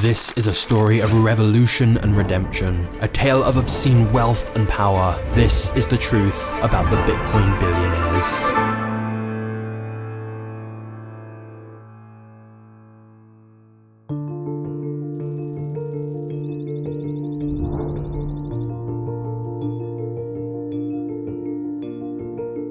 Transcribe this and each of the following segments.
This is a story of revolution and redemption, a tale of obscene wealth and power. This is the truth about the Bitcoin billionaires.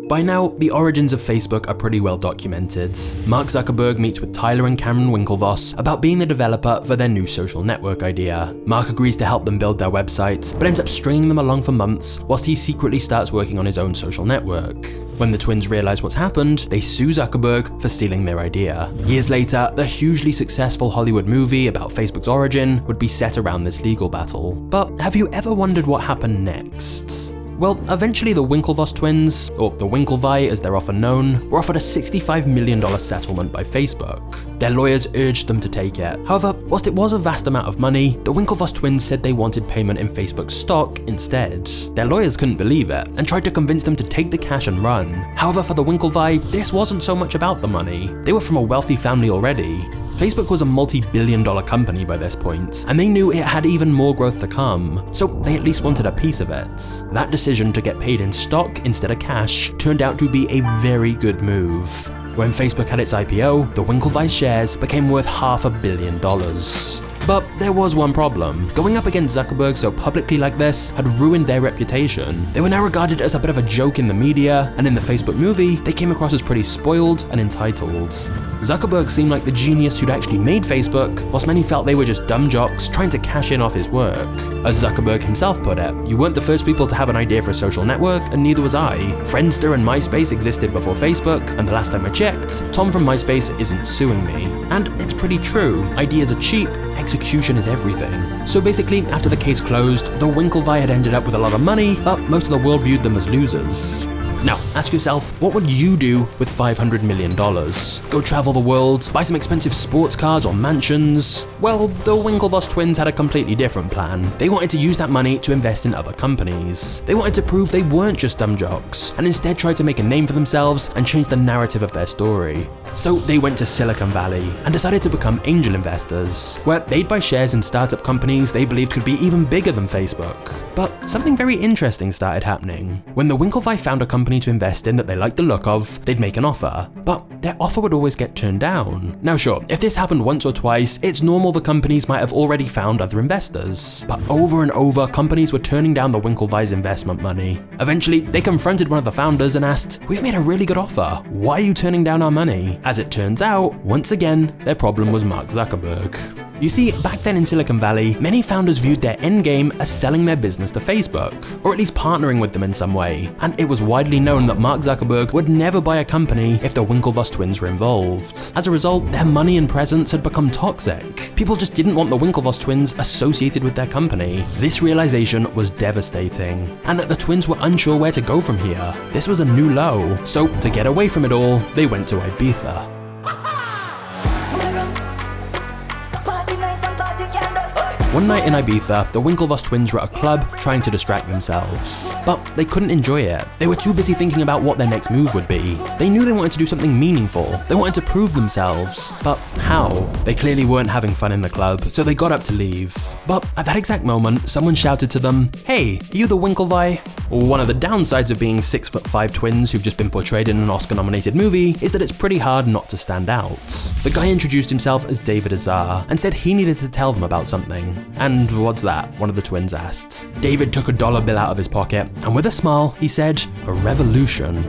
By now, the origins of Facebook are pretty well documented. Mark Zuckerberg meets with Tyler and Cameron Winklevoss about being the developer for their new social network idea. Mark agrees to help them build their website, but ends up stringing them along for months whilst he secretly starts working on his own social network. When the twins realize what's happened, they sue Zuckerberg for stealing their idea. Years later, the hugely successful Hollywood movie about Facebook's origin would be set around this legal battle. But have you ever wondered what happened next? Well, eventually the Winklevoss twins, or the Winklevii as they're often known, were offered a $65 million settlement by Facebook. Their lawyers urged them to take it. However, whilst it was a vast amount of money, the Winklevoss twins said they wanted payment in Facebook stock instead. Their lawyers couldn't believe it, and tried to convince them to take the cash and run. However, for the Winklevii, this wasn't so much about the money. They were from a wealthy family already. Facebook was a multi-billion-dollar company by this point, and they knew it had even more growth to come, so they at least wanted a piece of it. That decision to get paid in stock instead of cash turned out to be a very good move. When Facebook had its IPO, the Winklevi's shares became worth $500 million. But there was one problem. Going up against Zuckerberg so publicly like this had ruined their reputation. They were now regarded as a bit of a joke in the media, and in the Facebook movie, they came across as pretty spoiled and entitled. Zuckerberg seemed like the genius who'd actually made Facebook, whilst many felt they were just dumb jocks trying to cash in off his work. As Zuckerberg himself put it, "You weren't the first people to have an idea for a social network, and neither was I. Friendster and MySpace existed before Facebook, and the last time I checked, Tom from MySpace isn't suing me." And it's pretty true. Ideas are cheap, execution is everything. So basically, after the case closed, the Winklevii had ended up with a lot of money, but most of the world viewed them as losers. Now, ask yourself, what would you do with $500 million? Go travel the world? Buy some expensive sports cars or mansions? Well, the Winklevoss twins had a completely different plan. They wanted to use that money to invest in other companies. They wanted to prove they weren't just dumb jocks, and instead tried to make a name for themselves and change the narrative of their story. So they went to Silicon Valley and decided to become angel investors, where they'd buy shares in startup companies they believed could be even bigger than Facebook. But something very interesting started happening. When the Winklevii found a company to invest in that they liked the look of, they'd make an offer, but their offer would always get turned down. Now sure, if this happened once or twice, it's normal the companies might have already found other investors, but over and over, companies were turning down the Winklevi's investment money. Eventually, they confronted one of the founders and asked, "We've made a really good offer, why are you turning down our money?" As it turns out, once again, their problem was Mark Zuckerberg. You see, back then in Silicon Valley, many founders viewed their endgame as selling their business to Facebook, or at least partnering with them in some way, and it was widely known that Mark Zuckerberg would never buy a company if the Winklevoss twins were involved. As a result, their money and presence had become toxic. People just didn't want the Winklevoss twins associated with their company. This realization was devastating, and the twins were unsure where to go from here. This was a new low, so to get away from it all, they went to Ibiza. One night in Ibiza, the Winklevoss twins were at a club trying to distract themselves, but they couldn't enjoy it. They were too busy thinking about what their next move would be. They knew they wanted to do something meaningful. They wanted to prove themselves, but how? They clearly weren't having fun in the club, so they got up to leave. But at that exact moment, someone shouted to them, "Hey, are you the Winklevii?" One of the downsides of being 6'5" twins who've just been portrayed in an Oscar-nominated movie is that it's pretty hard not to stand out. The guy introduced himself as David Azar and said he needed to tell them about something. "And what's that?" one of the twins asked. David took a dollar bill out of his pocket, and with a smile, he said, "A revolution."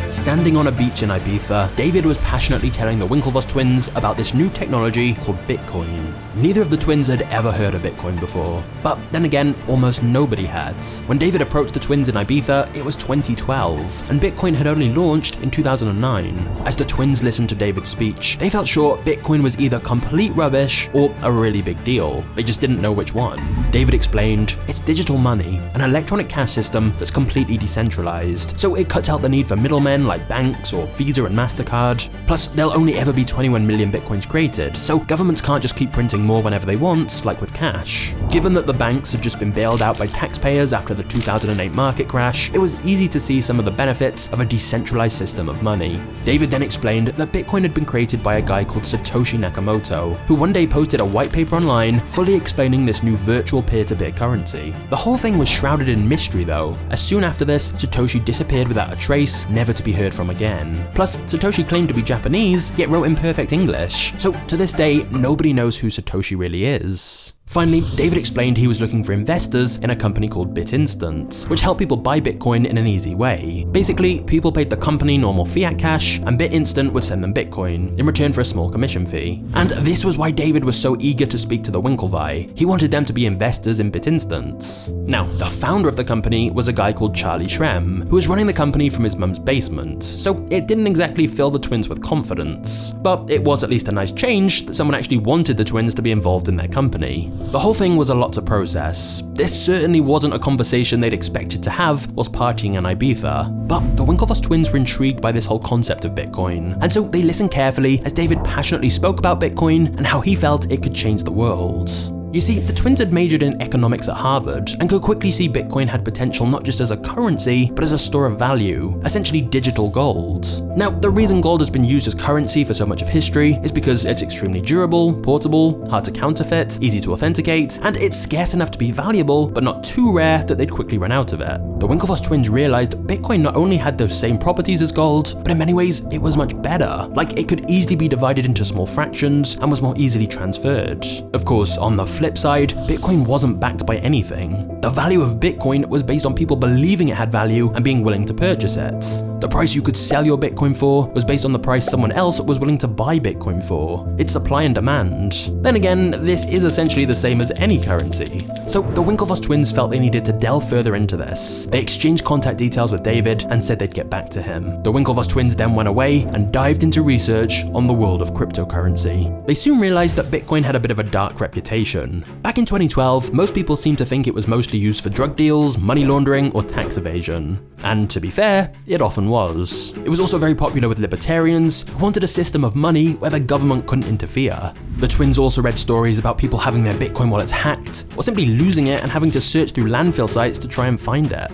Standing on a beach in Ibiza, David was passionately telling the Winklevoss twins about this new technology called Bitcoin. Neither of the twins had ever heard of Bitcoin before, but then again, almost nobody had. When David approached the twins in Ibiza, it was 2012, and Bitcoin had only launched in 2009. As the twins listened to David's speech, they felt sure Bitcoin was either complete rubbish or a really big deal. They just didn't know which one. David explained, "It's digital money, an electronic cash system that's completely decentralized, so it cuts out the need for middlemen like like banks or Visa and Mastercard. Plus, there'll only ever be 21 million Bitcoins created, so governments can't just keep printing more whenever they want, like with cash. Given that the banks had just been bailed out by taxpayers after the 2008 market crash, it was easy to see some of the benefits of a decentralized system of money. David then explained that Bitcoin had been created by a guy called Satoshi Nakamoto, who one day posted a white paper online fully explaining this new virtual peer-to-peer currency. The whole thing was shrouded in mystery though, as soon after this, Satoshi disappeared without a trace, never to be heard from again. Plus, Satoshi claimed to be Japanese, yet wrote in perfect English, so to this day, nobody knows who Satoshi really is. Finally, David explained he was looking for investors in a company called BitInstant, which helped people buy Bitcoin in an easy way. Basically, people paid the company normal fiat cash, and BitInstant would send them Bitcoin in return for a small commission fee. And this was why David was so eager to speak to the Winklevii. He wanted them to be investors in BitInstant. Now, the founder of the company was a guy called Charlie Shrem, who was running the company from his mum's basement, so it didn't exactly fill the twins with confidence. But it was at least a nice change that someone actually wanted the twins to be involved in their company. The whole thing was a lot to process. This certainly wasn't a conversation they'd expected to have whilst partying in Ibiza, but the Winklevoss twins were intrigued by this whole concept of Bitcoin, and so they listened carefully as David passionately spoke about Bitcoin and how he felt it could change the world. You see, the twins had majored in economics at Harvard and could quickly see Bitcoin had potential not just as a currency, but as a store of value, essentially digital gold. Now, the reason gold has been used as currency for so much of history is because it's extremely durable, portable, hard to counterfeit, easy to authenticate, and it's scarce enough to be valuable, but not too rare that they'd quickly run out of it. The Winklevoss twins realized Bitcoin not only had those same properties as gold, but in many ways it was much better. Like, it could easily be divided into small fractions and was more easily transferred. Of course, on the flip side, Bitcoin wasn't backed by anything. The value of Bitcoin was based on people believing it had value and being willing to purchase it. The price you could sell your Bitcoin for was based on the price someone else was willing to buy Bitcoin for. It's supply and demand. Then again, this is essentially the same as any currency. So the Winklevoss twins felt they needed to delve further into this. They exchanged contact details with David and said they'd get back to him. The Winklevoss twins then went away and dived into research on the world of cryptocurrency. They soon realized that Bitcoin had a bit of a dark reputation. Back in 2012, most people seemed to think it was mostly used for drug deals, money laundering, or tax evasion. And to be fair, it often was. It was also very popular with libertarians who wanted a system of money where the government couldn't interfere. The twins also read stories about people having their Bitcoin wallets hacked, or simply losing it and having to search through landfill sites to try and find it.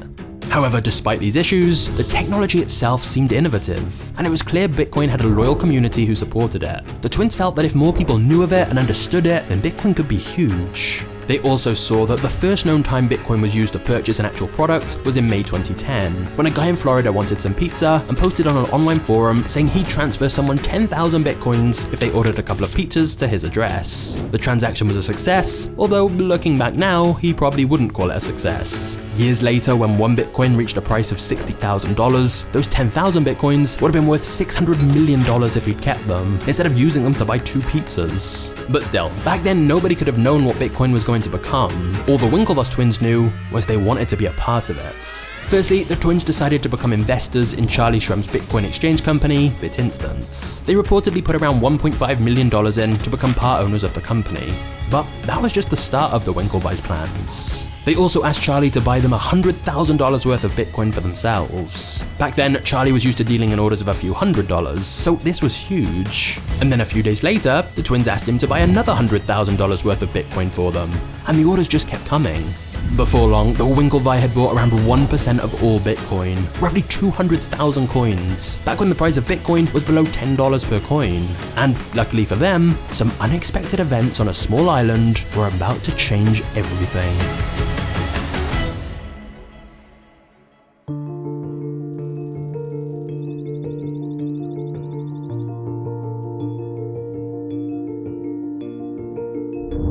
However, despite these issues, the technology itself seemed innovative, and it was clear Bitcoin had a loyal community who supported it. The twins felt that if more people knew of it and understood it, then Bitcoin could be huge. They also saw that the first known time Bitcoin was used to purchase an actual product was in May 2010, when a guy in Florida wanted some pizza and posted on an online forum saying he'd transfer someone 10,000 Bitcoins if they ordered a couple of pizzas to his address. The transaction was a success, although looking back now, he probably wouldn't call it a success. Years later, when one Bitcoin reached a price of $60,000, those 10,000 Bitcoins would have been worth $600 million if he'd kept them, instead of using them to buy 2 pizzas. But still, back then nobody could have known what Bitcoin was going to become. All the Winklevoss twins knew was they wanted to be a part of it. Firstly, the twins decided to become investors in Charlie Shrem's Bitcoin exchange company, BitInstant. They reportedly put around $1.5 million in to become part owners of the company. But that was just the start of the Winklevii's plans. They also asked Charlie to buy them $100,000 worth of Bitcoin for themselves. Back then, Charlie was used to dealing in orders of a few $100s, so this was huge. And then a few days later, the twins asked him to buy another $100,000 worth of Bitcoin for them, and the orders just kept coming. Before long, the Winklevii had bought around 1% of all Bitcoin, roughly 200,000 coins, back when the price of Bitcoin was below $10 per coin. And luckily for them, some unexpected events on a small island were about to change everything.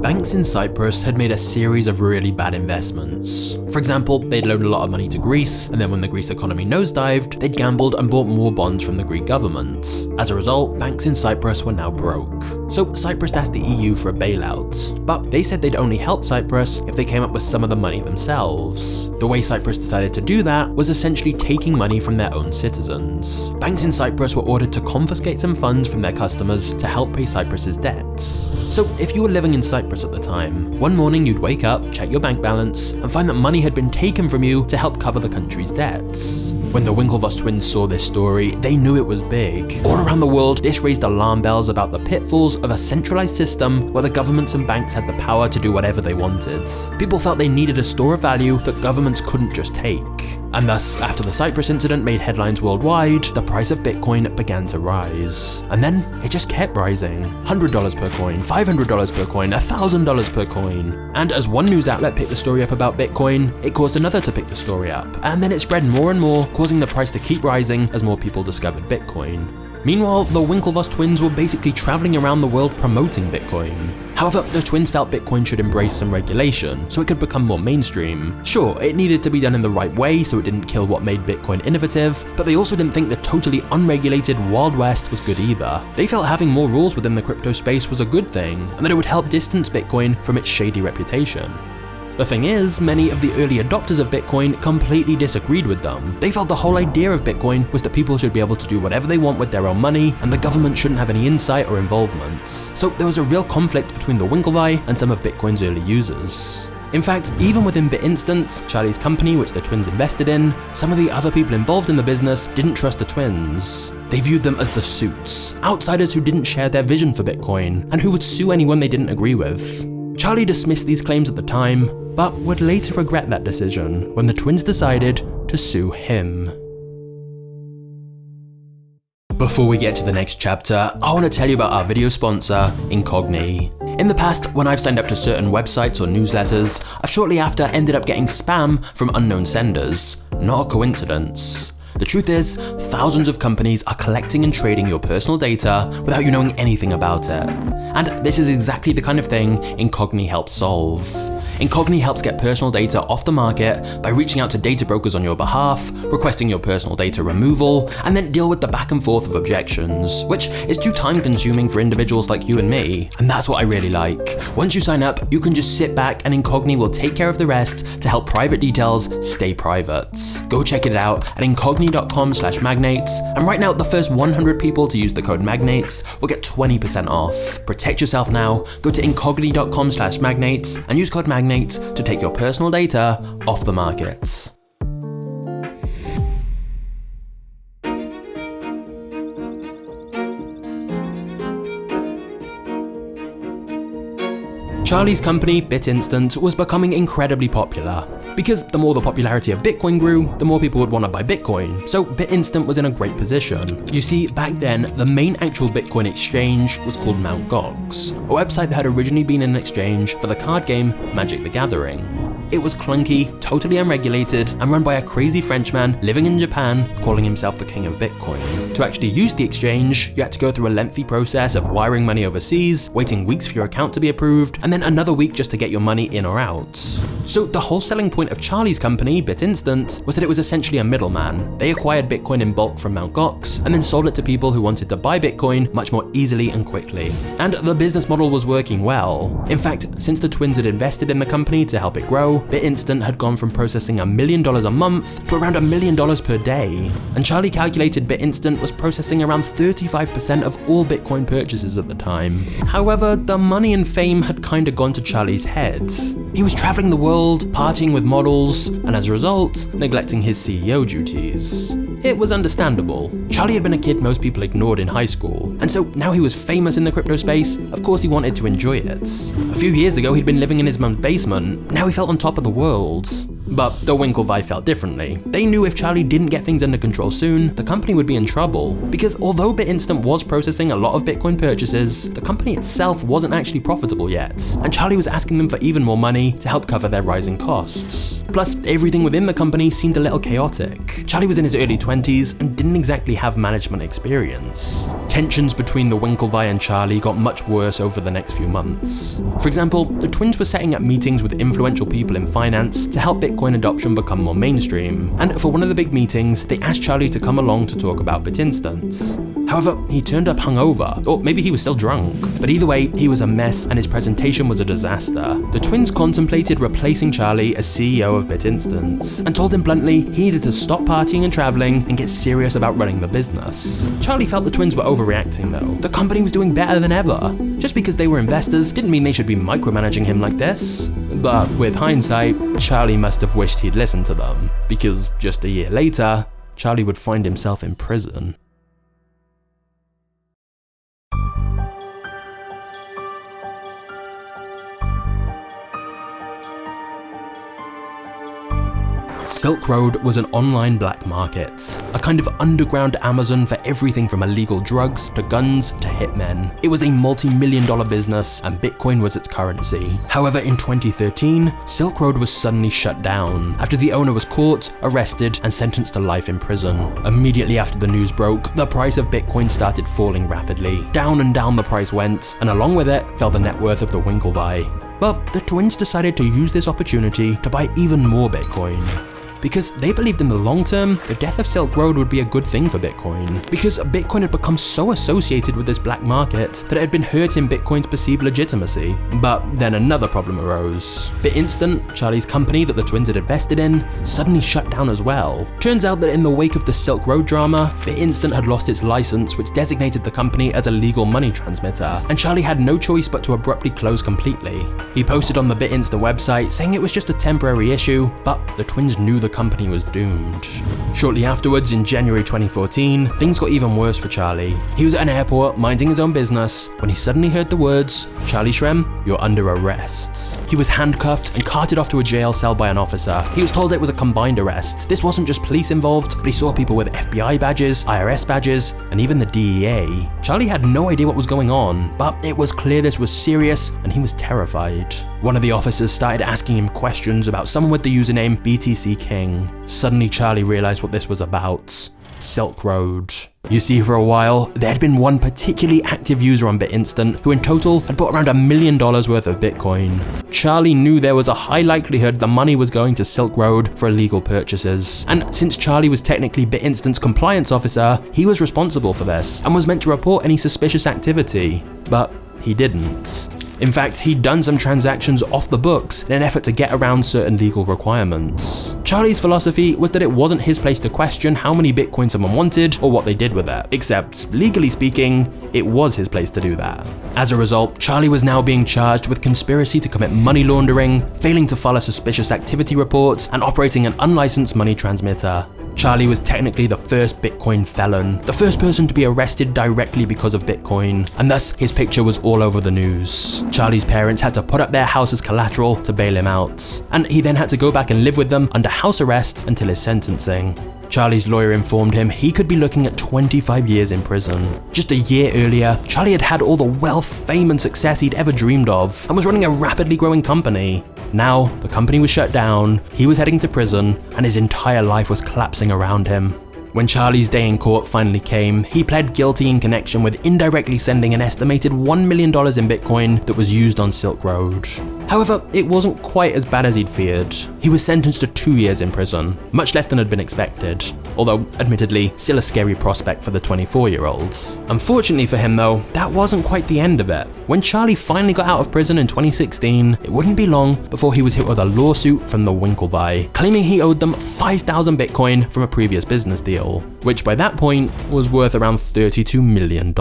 Banks in Cyprus had made a series of really bad investments. For example, they'd loaned a lot of money to Greece, and then when the Greece economy nosedived, they'd gambled and bought more bonds from the Greek government. As a result, banks in Cyprus were now broke. So Cyprus asked the EU for a bailout, but they said they'd only help Cyprus if they came up with some of the money themselves. The way Cyprus decided to do that was essentially taking money from their own citizens. Banks in Cyprus were ordered to confiscate some funds from their customers to help pay Cyprus's debts. So if you were living in Cyprus at the time. One morning you'd wake up, check your bank balance, and find that money had been taken from you to help cover the country's debts. When the Winklevoss twins saw this story, they knew it was big. All around the world, this raised alarm bells about the pitfalls of a centralized system where the governments and banks had the power to do whatever they wanted. People felt they needed a store of value that governments couldn't just take. And thus, after the Cyprus incident made headlines worldwide, the price of Bitcoin began to rise. And then it just kept rising. $100 per coin, $500 per coin, $1,000 per coin. And as one news outlet picked the story up about Bitcoin, it caused another to pick the story up. And then it spread more and more, causing the price to keep rising as more people discovered Bitcoin. Meanwhile, the Winklevoss twins were basically traveling around the world promoting Bitcoin. However, the twins felt Bitcoin should embrace some regulation so it could become more mainstream. Sure, it needed to be done in the right way so it didn't kill what made Bitcoin innovative, but they also didn't think the totally unregulated Wild West was good either. They felt having more rules within the crypto space was a good thing, and that it would help distance Bitcoin from its shady reputation. The thing is, many of the early adopters of Bitcoin completely disagreed with them. They felt the whole idea of Bitcoin was that people should be able to do whatever they want with their own money, and the government shouldn't have any insight or involvement. So there was a real conflict between the Winklevii and some of Bitcoin's early users. In fact, even within BitInstant, Charlie's company which the twins invested in, some of the other people involved in the business didn't trust the twins. They viewed them as the suits, outsiders who didn't share their vision for Bitcoin, and who would sue anyone they didn't agree with. Charlie dismissed these claims at the time, but would later regret that decision when the twins decided to sue him. Before we get to the next chapter, I want to tell you about our video sponsor, Incogni. In the past, when I've signed up to certain websites or newsletters, I've shortly after ended up getting spam from unknown senders. Not a coincidence. The truth is, thousands of companies are collecting and trading your personal data without you knowing anything about it. And this is exactly the kind of thing Incogni helps solve. Incogni helps get personal data off the market by reaching out to data brokers on your behalf, requesting your personal data removal, and then deal with the back and forth of objections, which is too time consuming for individuals like you and me. And that's what I really like. Once you sign up, you can just sit back and Incogni will take care of the rest to help private details stay private. Go check it out at incogni.com/magnates, and right now the first 100 people to use the code magnates will get 20% off. Protect yourself now, go to incogni.com/magnates and use code magnates to take your personal data off the market. Charlie's company, BitInstant, was becoming incredibly popular. Because the more the popularity of Bitcoin grew, the more people would want to buy Bitcoin, so BitInstant was in a great position. You see, back then, the main actual Bitcoin exchange was called Mt. Gox, a website that had originally been an exchange for the card game Magic the Gathering. It was clunky, totally unregulated, and run by a crazy Frenchman living in Japan calling himself the king of Bitcoin. To actually use the exchange, you had to go through a lengthy process of wiring money overseas, waiting weeks for your account to be approved, and then another week just to get your money in or out. So the whole selling point of Charlie's company, BitInstant, was that it was essentially a middleman. They acquired Bitcoin in bulk from Mt. Gox, and then sold it to people who wanted to buy Bitcoin much more easily and quickly. And the business model was working well. In fact, since the twins had invested in the company to help it grow, BitInstant had gone from processing $1 million a month to around $1 million per day. And Charlie calculated BitInstant was processing around 35% of all Bitcoin purchases at the time. However, the money and fame had kind of gone to Charlie's head. He was traveling the world, partying with models, and as a result, neglecting his CEO duties. It was understandable. Charlie had been a kid most people ignored in high school, and so now he was famous in the crypto space, of course he wanted to enjoy it. A few years ago he'd been living in his mum's basement, now he felt on top of the world. But the Winklevii felt differently. They knew if Charlie didn't get things under control soon, the company would be in trouble. Because although BitInstant was processing a lot of Bitcoin purchases, the company itself wasn't actually profitable yet, and Charlie was asking them for even more money to help cover their rising costs. Plus, everything within the company seemed a little chaotic. Charlie was in his early 20s and didn't exactly have management experience. Tensions between the Winklevii and Charlie got much worse over the next few months. For example, the twins were setting up meetings with influential people in finance to help Bitcoin Bitcoin adoption become more mainstream, and for one of the big meetings, they asked Charlie to come along to talk about BitInstants. However, he turned up hungover, or maybe he was still drunk, but either way, he was a mess and his presentation was a disaster. The twins contemplated replacing Charlie as CEO of BitInstants, and told him bluntly he needed to stop partying and traveling and get serious about running the business. Charlie felt the twins were overreacting though. The company was doing better than ever. Just because they were investors didn't mean they should be micromanaging him like this. But with hindsight, Charlie must have wished he'd listened to them, because just a year later, Charlie would find himself in prison. Silk Road was an online black market, a kind of underground Amazon for everything from illegal drugs to guns to hitmen. It was a multi-million-dollar business and Bitcoin was its currency. However, in 2013, Silk Road was suddenly shut down after the owner was caught, arrested, and sentenced to life in prison. Immediately after the news broke, the price of Bitcoin started falling rapidly. Down and down the price went, and along with it fell the net worth of the Winklevii. But the twins decided to use this opportunity to buy even more Bitcoin. Because they believed in the long term, the death of Silk Road would be a good thing for Bitcoin. Because Bitcoin had become so associated with this black market that it had been hurting Bitcoin's perceived legitimacy. But then another problem arose. BitInstant, Charlie's company that the twins had invested in, suddenly shut down as well. Turns out that in the wake of the Silk Road drama, BitInstant had lost its license, which designated the company as a legal money transmitter, and Charlie had no choice but to abruptly close completely. He posted on the BitInstant website saying it was just a temporary issue, but the twins knew the company was doomed. Shortly afterwards, in January 2014, things got even worse for Charlie. He was at an airport minding his own business when he suddenly heard the words, "Charlie Shrem, you're under arrest." He was handcuffed and carted off to a jail cell by an officer. He was told it was a combined arrest. This wasn't just police involved, but he saw people with FBI badges, IRS badges, and even the DEA. Charlie had no idea what was going on, but it was clear this was serious and he was terrified. One of the officers started asking him questions about someone with the username BTC King. Suddenly Charlie realized what this was about. Silk Road. You see, for a while, there had been one particularly active user on BitInstant who in total had bought around $1 million worth of Bitcoin. Charlie knew there was a high likelihood the money was going to Silk Road for illegal purchases. And since Charlie was technically BitInstant's compliance officer, he was responsible for this and was meant to report any suspicious activity. But he didn't. In fact, he'd done some transactions off the books in an effort to get around certain legal requirements. Charlie's philosophy was that it wasn't his place to question how many Bitcoin someone wanted or what they did with it, except, legally speaking, it was his place to do that. As a result, Charlie was now being charged with conspiracy to commit money laundering, failing to file a suspicious activity report, and operating an unlicensed money transmitter. Charlie was technically the first Bitcoin felon, the first person to be arrested directly because of Bitcoin, and thus his picture was all over the news. Charlie's parents had to put up their house as collateral to bail him out, and he then had to go back and live with them under house arrest until his sentencing. Charlie's lawyer informed him he could be looking at 25 years in prison. Just a year earlier, Charlie had had all the wealth, fame, and success he'd ever dreamed of, and was running a rapidly growing company. Now, the company was shut down, he was heading to prison, and his entire life was collapsing around him. When Charlie's day in court finally came, he pled guilty in connection with indirectly sending an estimated $1 million in Bitcoin that was used on Silk Road. However, it wasn't quite as bad as he'd feared. He was sentenced to 2 years in prison, much less than had been expected, although admittedly still a scary prospect for the 24-year-old. Unfortunately for him though, that wasn't quite the end of it. When Charlie finally got out of prison in 2016, it wouldn't be long before he was hit with a lawsuit from the Winklevii, claiming he owed them 5,000 Bitcoin from a previous business deal, which by that point was worth around $32 million.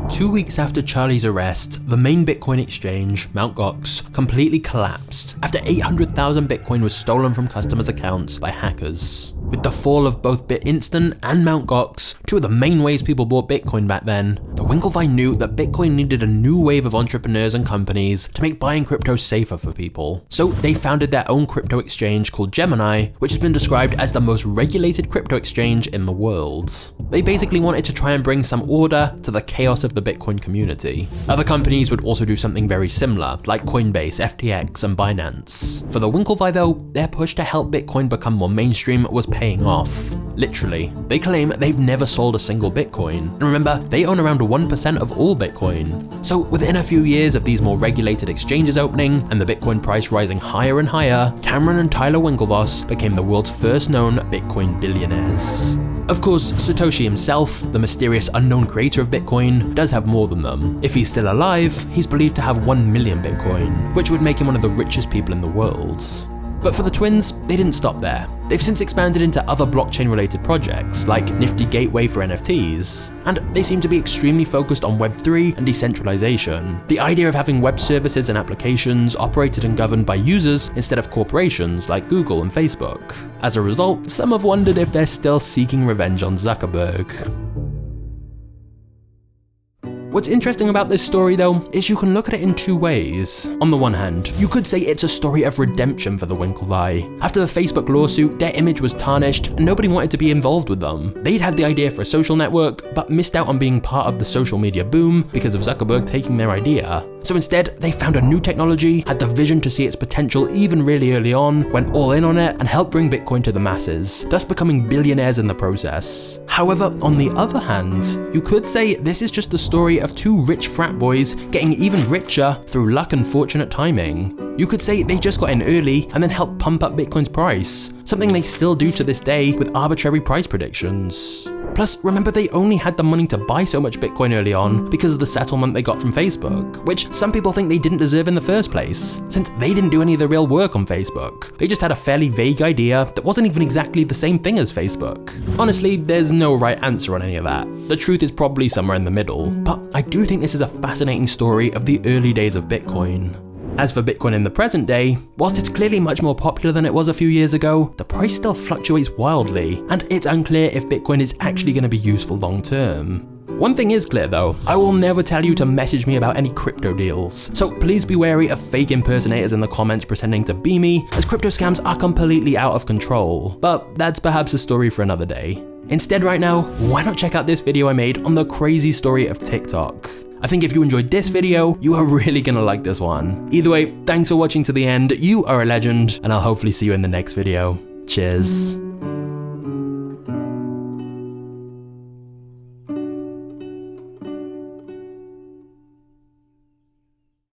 2 weeks after Charlie's arrest, the main Bitcoin exchange, Mt. Gox, completely collapsed after 800,000 Bitcoin was stolen from customers' accounts by hackers. With the fall of both BitInstant and Mt. Gox, two of the main ways people bought Bitcoin back then, the Winklevii knew that Bitcoin needed a new wave of entrepreneurs and companies to make buying crypto safer for people. So they founded their own crypto exchange called Gemini, which has been described as the most regulated crypto exchange in the world. They basically wanted to try and bring some order to the chaos of the Bitcoin community. Other companies would also do something very similar, like Coinbase, FTX, and Binance. For the Winklevii though, their push to help Bitcoin become more mainstream was paying off. Literally. They claim they've never sold a single Bitcoin. And remember, they own around 1% of all Bitcoin. So within a few years of these more regulated exchanges opening and the Bitcoin price rising higher and higher, Cameron and Tyler Winklevoss became the world's first known Bitcoin billionaires. Of course, Satoshi himself, the mysterious unknown creator of Bitcoin, does have more than them. If he's still alive, he's believed to have 1 million Bitcoin, which would make him one of the richest people in the world. But for the twins, they didn't stop there. They've since expanded into other blockchain-related projects, like Nifty Gateway for NFTs, and they seem to be extremely focused on Web3 and decentralization. The idea of having web services and applications operated and governed by users instead of corporations like Google and Facebook. As a result, some have wondered if they're still seeking revenge on Zuckerberg. What's interesting about this story though, is you can look at it in two ways. On the one hand, you could say it's a story of redemption for the Winklevii. After the Facebook lawsuit, their image was tarnished and nobody wanted to be involved with them. They'd had the idea for a social network, but missed out on being part of the social media boom because of Zuckerberg taking their idea. So instead, they found a new technology, had the vision to see its potential even really early on, went all in on it, and helped bring Bitcoin to the masses, thus becoming billionaires in the process. However, on the other hand, you could say this is just the story of two rich frat boys getting even richer through luck and fortunate timing. You could say they just got in early and then helped pump up Bitcoin's price, something they still do to this day with arbitrary price predictions. Plus, remember they only had the money to buy so much Bitcoin early on because of the settlement they got from Facebook, which some people think they didn't deserve in the first place, since they didn't do any of the real work on Facebook. They just had a fairly vague idea that wasn't even exactly the same thing as Facebook. Honestly, there's no right answer on any of that. The truth is probably somewhere in the middle, but I do think this is a fascinating story of the early days of Bitcoin. As for Bitcoin in the present day, whilst it's clearly much more popular than it was a few years ago, the price still fluctuates wildly, and it's unclear if Bitcoin is actually going to be useful long term. One thing is clear though, I will never tell you to message me about any crypto deals, so please be wary of fake impersonators in the comments pretending to be me, as crypto scams are completely out of control, but that's perhaps a story for another day. Instead right now, why not check out this video I made on the crazy story of TikTok? I think if you enjoyed this video, you are really gonna like this one. Either way, thanks for watching to the end, you are a legend, and I'll hopefully see you in the next video. Cheers.